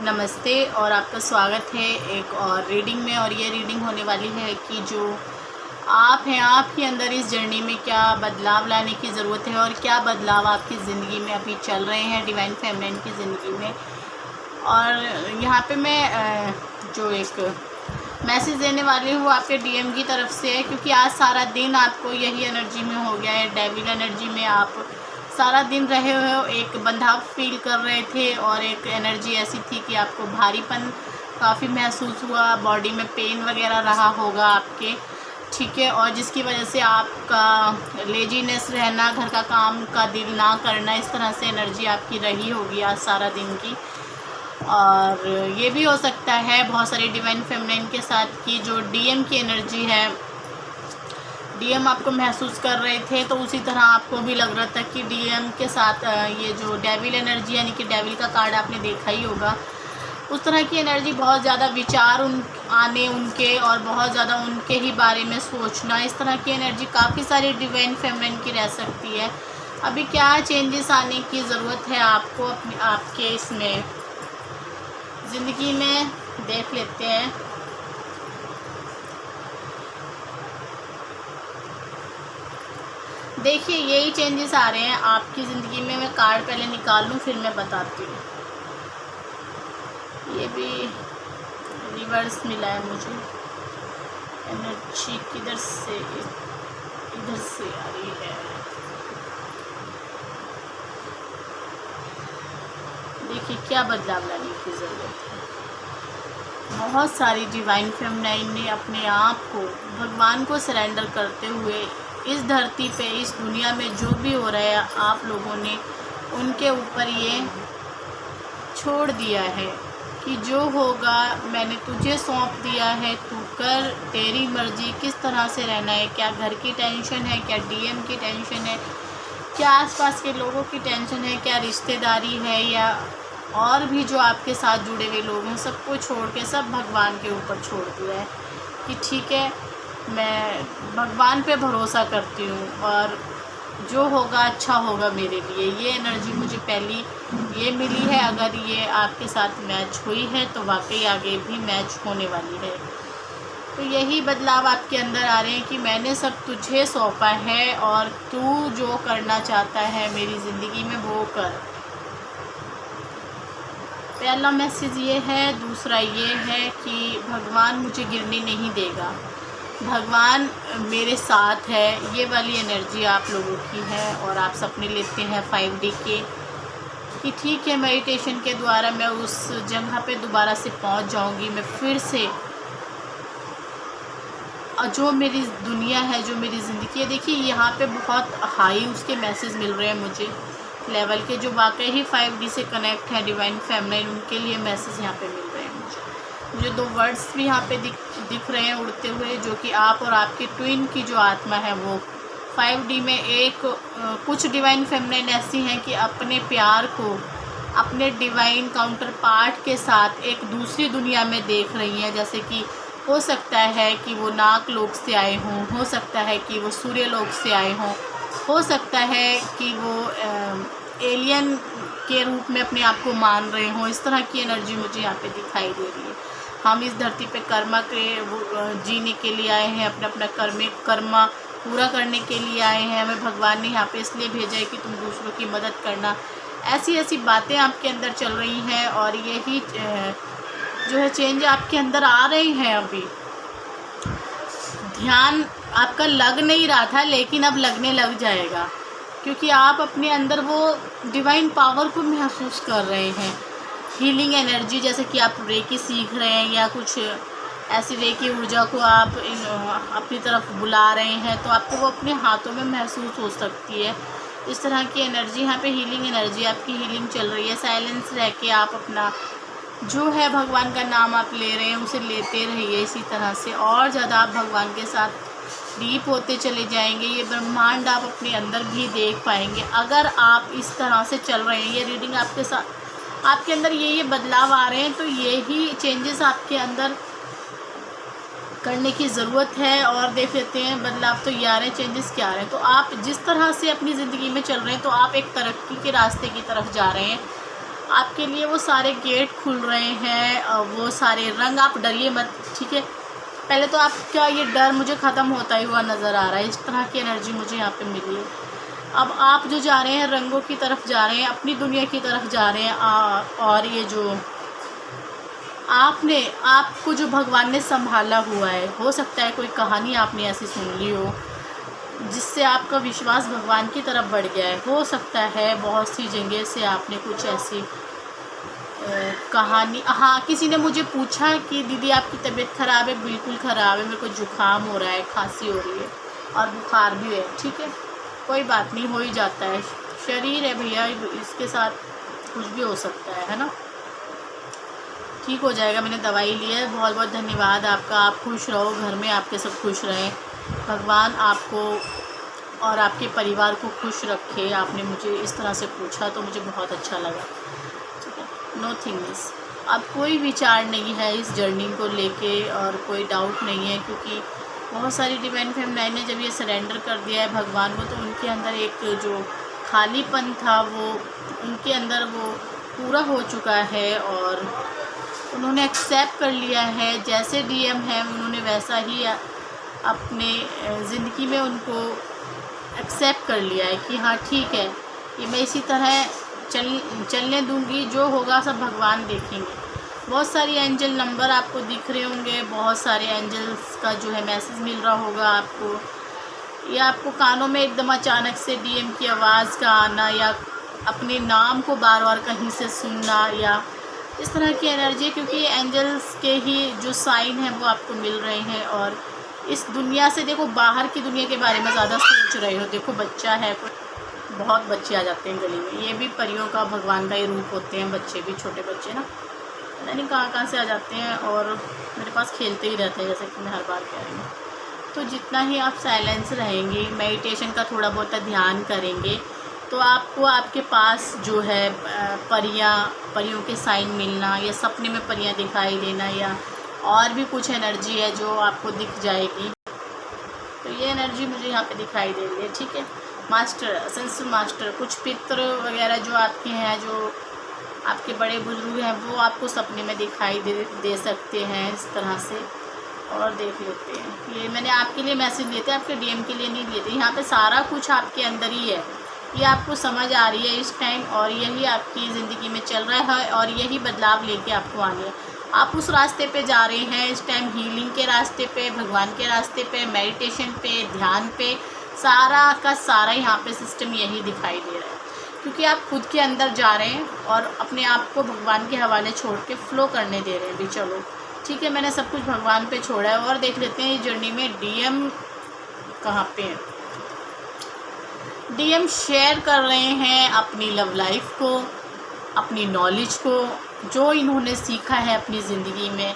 नमस्ते और आपका स्वागत है एक और रीडिंग में। और ये रीडिंग होने वाली है कि जो आप हैं, आपके अंदर इस जर्नी में क्या बदलाव लाने की ज़रूरत है और क्या बदलाव आपकी ज़िंदगी में अभी चल रहे हैं, डिवाइन फेमिनिन की ज़िंदगी में। और यहाँ पे मैं जो एक मैसेज देने वाली हूँ आपके डीएम की तरफ से है, क्योंकि आज सारा दिन आपको यही एनर्जी में हो गया है। डेविल एनर्जी में आप सारा दिन रहे हुए हो, एक बंधाव फील कर रहे थे और एक एनर्जी ऐसी थी कि आपको भारीपन काफ़ी महसूस हुआ, बॉडी में पेन वगैरह रहा होगा आपके, ठीक है। और जिसकी वजह से आपका लेजीनेस रहना, घर का काम का दिल ना करना, इस तरह से एनर्जी आपकी रही होगी आज सारा दिन की। और ये भी हो सकता है बहुत सारी डिवाइन फेमिनिन के साथ की जो डीएम की एनर्जी है, डीएम आपको महसूस कर रहे थे, तो उसी तरह आपको भी लग रहा था कि डीएम के साथ ये जो डेविल एनर्जी, यानी कि डेविल का कार्ड आपने देखा ही होगा, उस तरह की एनर्जी, बहुत ज़्यादा विचार आने उनके और बहुत ज़्यादा उनके ही बारे में सोचना, इस तरह की एनर्जी काफ़ी सारी डिवाइन फेमिनिन की रह सकती है। अभी क्या चेंजेस आने की ज़रूरत है आपको आपके इसमें ज़िंदगी में, देख लेते हैं। देखिए यही चेंजेस आ रहे हैं आपकी ज़िंदगी में। मैं कार्ड पहले निकाल लूँ फिर मैं बताती हूँ। ये भी रिवर्स मिला है मुझे, एनर्जी किधर से इधर से आ रही है। देखिए क्या बदलाव लाने की ज़रूरत है। बहुत सारी डिवाइन फेमिनिन ने अपने आप को भगवान को सरेंडर करते हुए इस धरती पे, इस दुनिया में जो भी हो रहा है, आप लोगों ने उनके ऊपर ये छोड़ दिया है कि जो होगा मैंने तुझे सौंप दिया है, तू कर, तेरी मर्जी, किस तरह से रहना है। क्या घर की टेंशन है, क्या डीएम की टेंशन है, क्या आसपास के लोगों की टेंशन है, क्या रिश्तेदारी है, या और भी जो आपके साथ जुड़े हुए लोग हैं, सबको छोड़ के सब भगवान के ऊपर छोड़ दिया है कि ठीक है, मैं भगवान पे भरोसा करती हूँ और जो होगा अच्छा होगा मेरे लिए। ये एनर्जी मुझे पहली ये मिली है। अगर ये आपके साथ मैच हुई है तो वाकई आगे भी मैच होने वाली है। तो यही बदलाव आपके अंदर आ रहे हैं कि मैंने सब तुझे सौंपा है और तू जो करना चाहता है मेरी ज़िंदगी में वो कर। पहला मैसेज ये है। दूसरा ये है कि भगवान मुझे गिरने नहीं देगा, भगवान मेरे साथ है। ये वाली एनर्जी आप लोगों की है और आप सपने लेते हैं 5D के कि ठीक है, मेडिटेशन के द्वारा मैं उस जगह पे दोबारा से पहुंच जाऊंगी, मैं फिर से जो मेरी दुनिया है, जो मेरी ज़िंदगी है। देखिए यहाँ पे बहुत हाई उसके मैसेज मिल रहे हैं मुझे लेवल के, जो वाकई ही 5D से कनेक्ट है डिवाइन फेमिनिन, उनके लिए मैसेज यहाँ पे मिल रहे हैं मुझे। दो वर्ड्स भी यहाँ पे दिख रहे हैं उड़ते हुए, जो कि आप और आपके ट्विन की जो आत्मा है वो 5D में एक कुछ डिवाइन फेमिनिन ऐसी हैं कि अपने प्यार को अपने डिवाइन काउंटर पार्ट के साथ एक दूसरी दुनिया में देख रही हैं। जैसे कि हो सकता है कि वो नाग लोक से आए हों, हो सकता है कि वो सूर्य लोक से आए हों, हो सकता है कि वो एलियन के रूप में अपने आप को मान रहे हों। इस तरह की एनर्जी मुझे यहाँ पे दिखाई दे रही है। हम इस धरती पे कर्मा के जीने के लिए आए हैं, अपना अपना कर्मा पूरा करने के लिए आए हैं। हमें भगवान ने यहाँ पे इसलिए भेजा है कि तुम दूसरों की मदद करना। ऐसी ऐसी बातें आपके अंदर चल रही हैं और यही जो है चेंज आपके अंदर आ रही हैं। अभी ध्यान आपका लग नहीं रहा था, लेकिन अब लगने लग जाएगा, क्योंकि आप अपने अंदर वो डिवाइन पावर को महसूस कर रहे हैं। हीलिंग एनर्जी, जैसे कि आप रेकी सीख रहे हैं या कुछ ऐसी रेकी ऊर्जा को आप अपनी तरफ बुला रहे हैं, तो आपको वो अपने हाथों में महसूस हो सकती है। इस तरह की एनर्जी यहाँ पे हीलिंग एनर्जी, आपकी हीलिंग चल रही है। साइलेंस रह के आप अपना जो है भगवान का नाम आप ले रहे हैं, उसे लेते रहिए इसी तरह से, और ज़्यादा आप भगवान के साथ डीप होते चले जाएंगे। ये ब्रह्मांड आप अपने अंदर भी देख पाएंगे अगर आप इस तरह से चल रहे हैं। ये रीडिंग आपके साथ, आपके अंदर ये बदलाव आ रहे हैं, तो यही चेंजेस आपके अंदर करने की ज़रूरत है। और देख लेते हैं बदलाव तो ये आ रहे हैं, चेंजेस क्या आ रहे हैं। तो आप जिस तरह से अपनी ज़िंदगी में चल रहे हैं, तो आप एक तरक्की के रास्ते की तरफ जा रहे हैं। आपके लिए वो सारे गेट खुल रहे हैं, वो सारे रंग, आप डरिए मत, ठीक है। पहले तो आपका ये डर मुझे ख़त्म होता ही हुआ नज़र आ रहा है, इस तरह की एनर्जी मुझे यहाँ पे मिली है। अब आप जो जा रहे हैं रंगों की तरफ जा रहे हैं, अपनी दुनिया की तरफ जा रहे हैं, और ये जो आपको जो भगवान ने संभाला हुआ है, हो सकता है कोई कहानी आपने ऐसी सुन ली हो जिससे आपका विश्वास भगवान की तरफ बढ़ गया है। हो सकता है बहुत सी जगह से आपने कुछ ऐसी कहानी, हाँ, किसी ने मुझे पूछा कि दीदी आपकी तबीयत ख़राब है। बिल्कुल ख़राब है, मेरे को जुकाम हो रहा है, खांसी हो रही है और बुखार भी है, ठीक है, कोई बात नहीं, हो ही जाता है, शरीर है भैया, इसके साथ कुछ भी हो सकता है ना, ठीक हो जाएगा। मैंने दवाई ली है। बहुत बहुत धन्यवाद आपका, आप खुश रहो, घर में आपके सब खुश रहें, भगवान आपको और आपके परिवार को खुश रखे। आपने मुझे इस तरह से पूछा तो मुझे बहुत अच्छा लगा, ठीक है, नो थिंग्स। अब कोई विचार नहीं है इस जर्नी को लेके और कोई डाउट नहीं है, क्योंकि बहुत सारी डिवाइन फेमिनाइन ने जब ये सरेंडर कर दिया है भगवान को, तो उनके अंदर एक जो खालीपन था वो उनके अंदर वो पूरा हो चुका है और उन्होंने एक्सेप्ट कर लिया है। जैसे डीएम है उन्होंने वैसा ही अपने ज़िंदगी में उनको एक्सेप्ट कर लिया है कि हाँ ठीक है, ये मैं इसी तरह चलने दूंगी, जो होगा सब भगवान देखेंगे। बहुत सारी एंजल नंबर आपको दिख रहे होंगे, बहुत सारे एंजल्स का जो है मैसेज मिल रहा होगा आपको, या आपको कानों में एकदम अचानक से डीएम की आवाज़ का आना, या अपने नाम को बार बार कहीं से सुनना, या इस तरह की एनर्जी, क्योंकि एंजल्स के ही जो साइन हैं वो आपको मिल रहे हैं। और इस दुनिया से देखो, बाहर की दुनिया के बारे में ज़्यादा सोच रहे हो। देखो बच्चा है, बहुत बच्चे आ जाते हैं गली में, ये भी परियों का भगवान का ही रूप होते हैं, बच्चे भी, छोटे बच्चे ना, पता नहीं कहाँ से आ जाते हैं और मेरे पास खेलते ही रहते हैं, जैसे कि मैं हर बार कह रही हूँ। तो जितना ही आप साइलेंस रहेंगे, मेडिटेशन का थोड़ा बहुत ध्यान करेंगे, तो आपको आपके पास जो है परियों के साइन मिलना, या सपने में परियां दिखाई देना, या और भी कुछ एनर्जी है जो आपको दिख जाएगी। तो ये एनर्जी मुझे यहाँ पे दिखाई दे रही है, ठीक है। मास्टर, असेंशियल मास्टर, कुछ पितृ वगैरह जो आपके हैं, जो आपके बड़े बुजुर्ग हैं, वो आपको सपने में दिखाई दे सकते हैं इस तरह से। और देख लेते हैं, ये मैंने आपके लिए मैसेज दिए थे, आपके डीएम के लिए नहीं दिए थे। यहाँ पे सारा कुछ आपके अंदर ही है, ये आपको समझ आ रही है इस टाइम, और यही आपकी ज़िंदगी में चल रहा है और यही बदलाव लेके आपको आने है। आप उस रास्ते पे जा रहे हैं इस टाइम, हीलिंग के रास्ते पे, भगवान के रास्ते पे, मेडिटेशन पे, ध्यान पे, सारा का सारा यहाँ पे सिस्टम यही दिखाई दे रहा है, क्योंकि आप खुद के अंदर जा रहे हैं और अपने आप को भगवान के हवाले छोड़ के फ्लो करने दे रहे हैं। भी चलो ठीक है, मैंने सब कुछ भगवान पे छोड़ा है। और देख लेते हैं इस जर्नी में डीएम कहाँ पे है। डीएम शेयर कर रहे हैं अपनी लव लाइफ को, अपनी नॉलेज को, जो इन्होंने सीखा है अपनी ज़िंदगी में,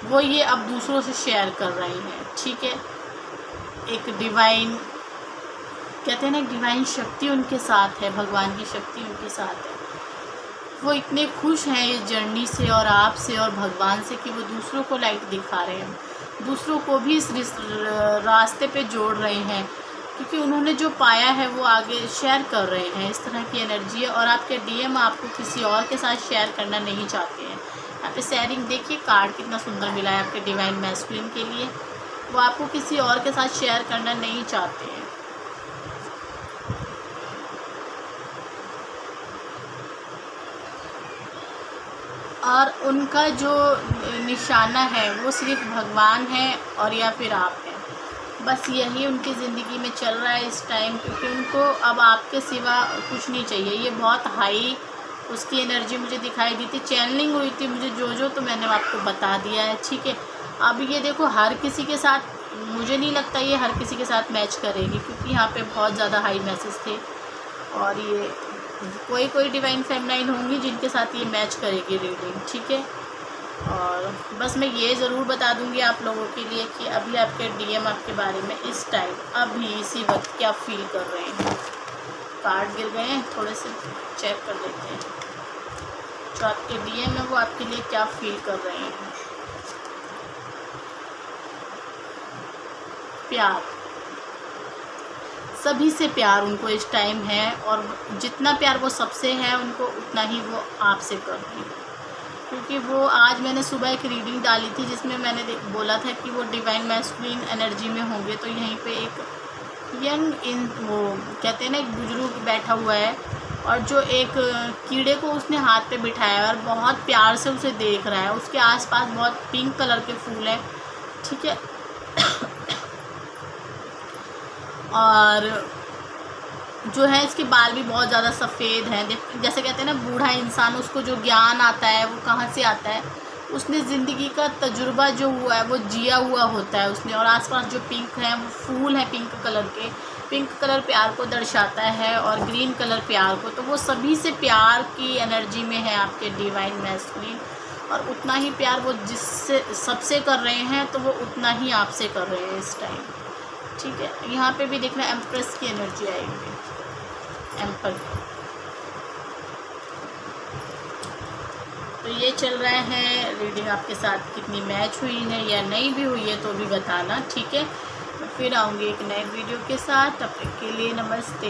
वो ये अब दूसरों से शेयर कर रहे हैं, ठीक है। एक डिवाइन, कहते हैं ना, एक डिवाइन शक्ति उनके साथ है, भगवान की शक्ति उनके साथ है। वो इतने खुश हैं इस जर्नी से और आपसे और भगवान से कि वो दूसरों को लाइट दिखा रहे हैं, दूसरों को भी इस रास्ते पे जोड़ रहे हैं, क्योंकि उन्होंने जो पाया है वो आगे शेयर कर रहे हैं। इस तरह की एनर्जी है। और आपके डीएम आपको किसी और के साथ शेयर करना नहीं चाहते हैं। यहाँ पे शेयरिंग देखिए, कार्ड कितना सुंदर मिला है आपके डिवाइन मैस्कुलिन के लिए, वो आपको किसी और के साथ शेयर करना नहीं चाहते हैं। और उनका जो निशाना है वो सिर्फ भगवान है और या फिर आप हैं, बस यही उनकी ज़िंदगी में चल रहा है इस टाइम, क्योंकि उनको अब आपके सिवा कुछ नहीं चाहिए। ये बहुत हाई उसकी एनर्जी मुझे दिखाई दी थी, चैनलिंग हुई थी मुझे जो तो मैंने आपको बता दिया है, ठीक है। अब ये देखो, हर किसी के साथ, मुझे नहीं लगता ये हर किसी के साथ मैच करेगी, क्योंकि यहाँ पे बहुत ज़्यादा हाई मैसेज थे। और ये कोई डिवाइन फेमिनाइन होंगी जिनके साथ ये मैच करेगी रीडिंग, ठीक है। और बस मैं ये ज़रूर बता दूंगी आप लोगों के लिए कि अभी आपके डीएम आपके बारे में इस टाइम, अभी इसी वक्त क्या फील कर रहे हैं। कार्ड गिर गए हैं, थोड़े से चेक कर लेते हैं। जो आपके डीएम है वो आपके लिए क्या फील कर रहे हैं। प्यार, सभी से प्यार उनको इस टाइम है, और जितना प्यार वो सबसे है उनको उतना ही वो आपसे करती है। क्योंकि वो आज मैंने सुबह एक रीडिंग डाली थी जिसमें मैंने बोला था कि वो डिवाइन मैस्कुलिन एनर्जी में होंगे। तो यहीं पे एक यंग वो कहते हैं ना, एक बुजुर्ग बैठा हुआ है और जो एक कीड़े को उसने हाथ पे बिठाया है और बहुत प्यार से उसे देख रहा है। उसके आसपास बहुत पिंक कलर के फूल हैं, ठीक है। और जो है इसके बाल भी बहुत ज़्यादा सफ़ेद हैं। जैसे कहते हैं ना, बूढ़ा इंसान उसको जो ज्ञान आता है वो कहाँ से आता है, उसने ज़िंदगी का तजुर्बा जो हुआ है वो जिया हुआ होता है उसने। और आसपास जो पिंक हैं वो फूल हैं पिंक कलर के। पिंक कलर प्यार को दर्शाता है और ग्रीन कलर प्यार को। तो वो सभी से प्यार की एनर्जी में है आपके डिवाइन मैस्कुलिन, और उतना ही प्यार वो जिससे सबसे कर रहे हैं तो वो उतना ही आपसे कर रहे हैं इस टाइम, ठीक है। यहाँ पे भी देखना एम्प्रेस की एनर्जी आएगी, एम्पर। तो ये चल रहा है रीडिंग आपके साथ कितनी मैच हुई है या नहीं भी हुई है तो भी बताना, ठीक है। फिर आऊँगी एक नए वीडियो के साथ, तब तक के लिए नमस्ते।